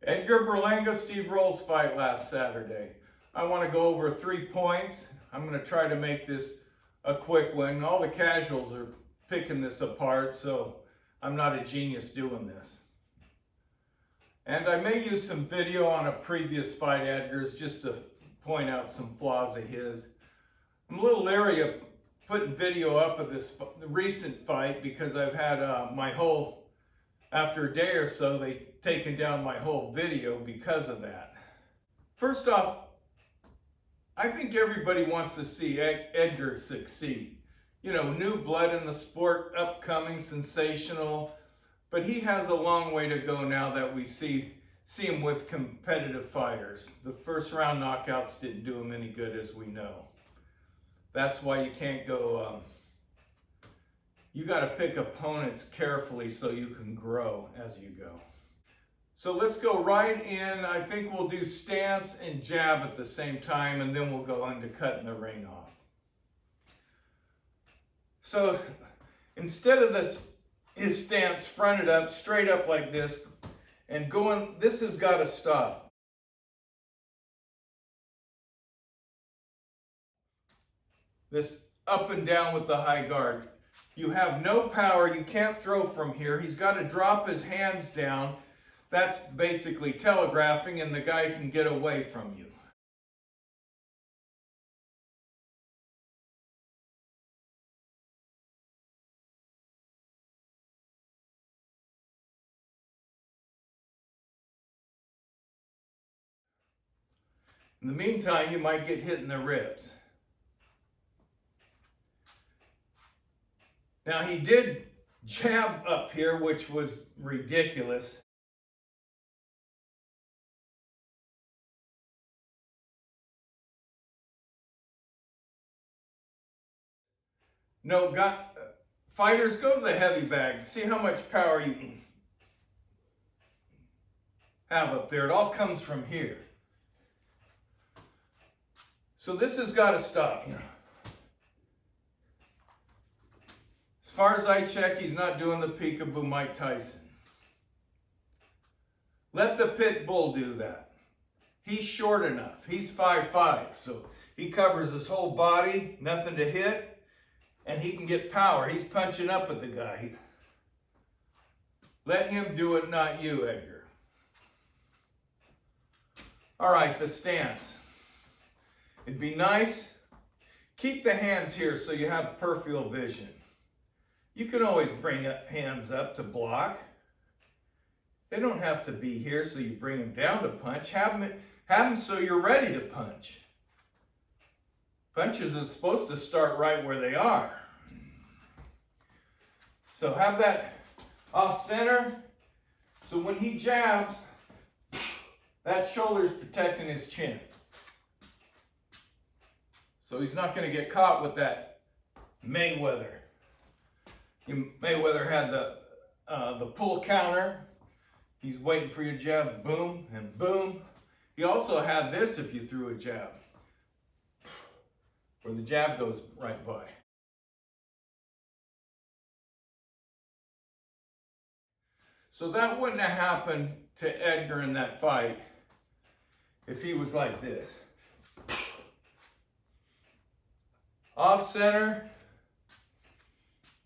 Edgar Berlanga, Steve Rolls fight last Saturday. I want to go over 3 points. I'm going to try to make this a quick one. All the casuals are picking this apart, so I'm not a genius doing this. And I may use some video on a previous fight Edgar's just to point out some flaws of his. I'm a little leery of putting video up of this recent fight because I've had after a day or so, they've taken down my whole video because of that. First off, I think everybody wants to see Edgar succeed. You know, new blood in the sport, upcoming, sensational, but he has a long way to go now that we see him with competitive fighters. The first round knockouts didn't do him any good, as we know. That's why you can't go, you got to pick opponents carefully so you can grow as you go. So let's go right in. I think we'll do stance and jab at the same time, and then we'll go into cutting the rein off. So instead of his stance fronted up, straight up like this, and going, this has got to stop. This up and down with the high guard. You have no power, you can't throw from here. He's got to drop his hands down. That's basically telegraphing, and the guy can get away from you. In the meantime, you might get hit in the ribs. Now, he did jab up here, which was ridiculous. No, fighters, go to the heavy bag. See how much power you can have up there. It all comes from here. So this has got to stop. You know. As far as I check, he's not doing the peekaboo Mike Tyson. Let the pit bull do that. He's short enough. He's 5'5", so he covers his whole body, nothing to hit, and he can get power. He's punching up at the guy. Let him do it, not you, Edgar. All right, the stance. It'd be nice. Keep the hands here so you have peripheral vision. You can always bring hands up to block. They don't have to be here so you bring them down to punch. Have them so you're ready to punch. Punches are supposed to start right where they are. So have that off center. So when he jabs, that shoulder is protecting his chin. So he's not going to get caught with that Mayweather. Mayweather had the pull counter. He's waiting for your jab, boom and boom. He also had this if you threw a jab, where the jab goes right by. So that wouldn't have happened to Edgar in that fight if he was like this. Off center.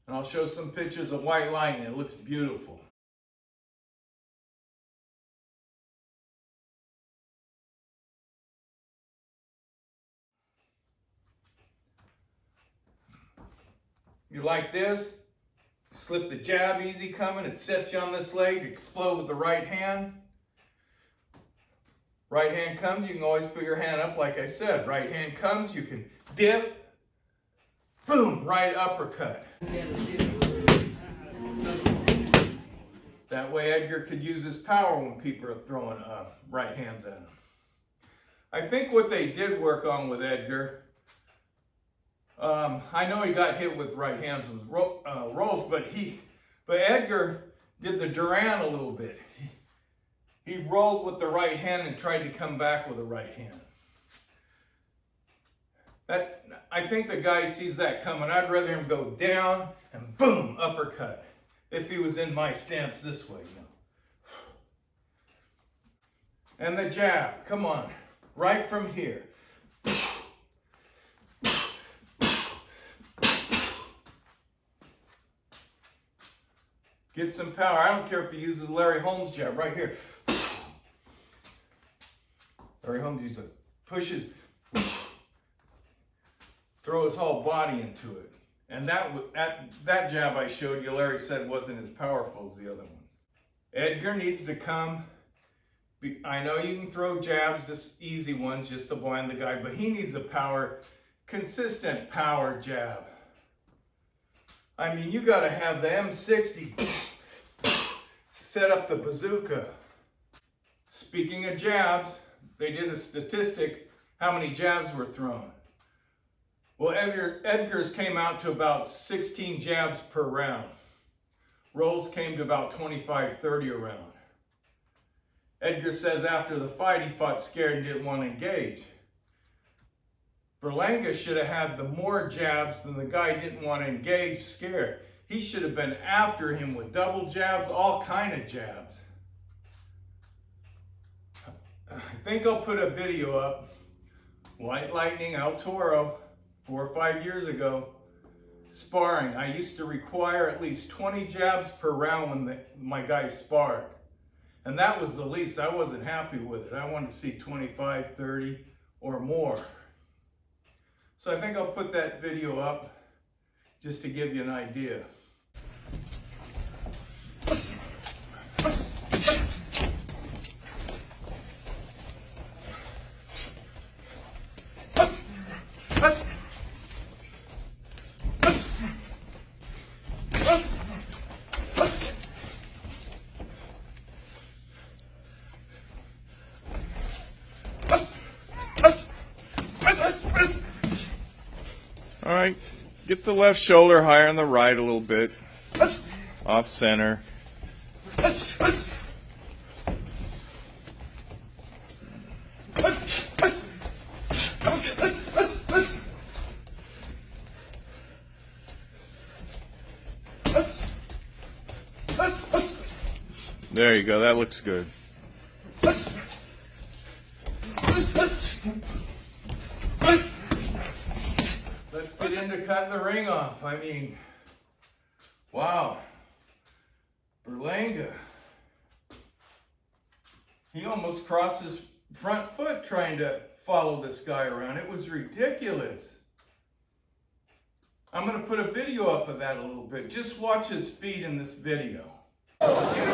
And I'll show some pictures of white lightning. It looks beautiful. You like this? Slip the jab, easy coming. It sets you on this leg. Explode with the right hand. Right hand comes, you can always put your hand up like I said. Right hand comes, you can dip. Boom, right uppercut. That way Edgar could use his power when people are throwing right hands at him. I think what they did work on with Edgar, I know he got hit with right hands with Rolls, but Edgar did the Duran a little bit. He rolled with the right hand and tried to come back with the right hand. I think the guy sees that coming. I'd rather him go down and boom, uppercut. If he was in my stance this way, you know. And the jab, come on, right from here. Get some power. I don't care if he uses Larry Holmes jab right here. Larry Holmes used to push his, throw his whole body into it. And that jab I showed you, Larry said wasn't as powerful as the other ones. Edgar needs to come. I know you can throw jabs, just easy ones, just to blind the guy, but he needs a consistent power jab. I mean, you got to have the M60 set up the bazooka. Speaking of jabs, they did a statistic, how many jabs were thrown. Well, Edgar's came out to about 16 jabs per round. Rolls came to about 25, 30 a round. Edgar says after the fight he fought scared and didn't want to engage. Berlanga should have had the more jabs than the guy didn't want to engage, scared. He should have been after him with double jabs, all kind of jabs. I think I'll put a video up. White Lightning, El Toro, 4 or 5 years ago. Sparring. I used to require at least 20 jabs per round when my guys sparred. And that was the least. I wasn't happy with it. I wanted to see 25, 30 or more. So I think I'll put that video up just to give you an idea. All right, get the left shoulder higher on the right a little bit, off center. There you go, that looks good. Let's get into cutting the ring off. I mean, wow. Berlanga. He almost crossed his front foot trying to follow this guy around. It was ridiculous. I'm going to put a video up of that a little bit. Just watch his feet in this video. Okay,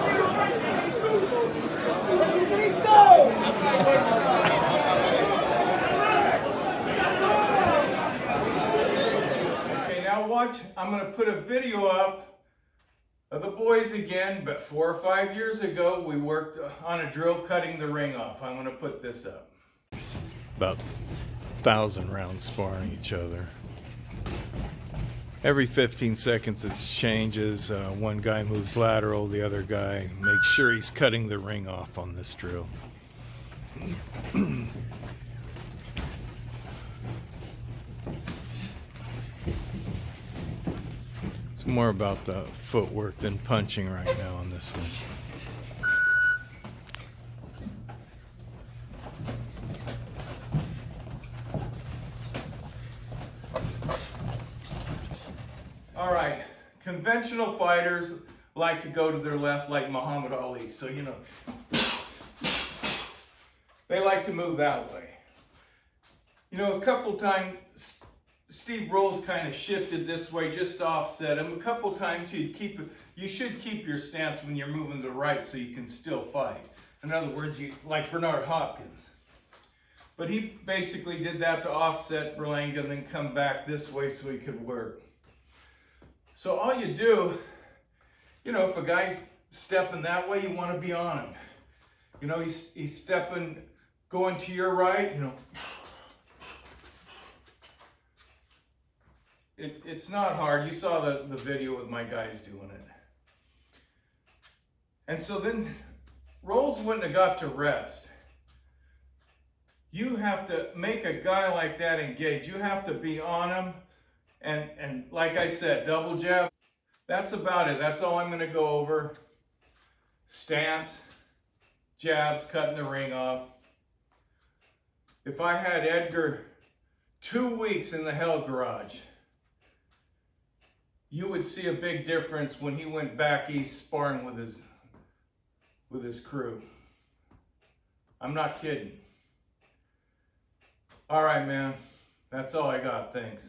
now watch. I'm going to put a video up of the boys again, but 4 or 5 years ago we worked on a drill cutting the ring off. I'm going to put this up. About 1,000 rounds sparring each other. Every 15 seconds it changes. One guy moves lateral, the other guy makes sure he's cutting the ring off on this drill. It's more about the footwork than punching right now on this one. All right, conventional fighters like to go to their left like Muhammad Ali. So, you know, they like to move that way. You know, a couple times Steve Rolls kind of shifted this way just to offset him. A couple times you should keep your stance when you're moving to the right so you can still fight. In other words, like Bernard Hopkins. But he basically did that to offset Berlanga and then come back this way so he could work. So all you do, you know, if a guy's stepping that way, you want to be on him. You know, he's stepping, going to your right, you know. It's not hard. You saw the video with my guys doing it. And so then Rolls wouldn't have got to rest. You have to make a guy like that engage. You have to be on him. And like I said, double jab, that's about it. That's all I'm going to go over. Stance, jabs, cutting the ring off. If I had Edgar 2 weeks in the Hell Garage, you would see a big difference when he went back east sparring with his crew. I'm not kidding. All right, man. That's all I got. Thanks.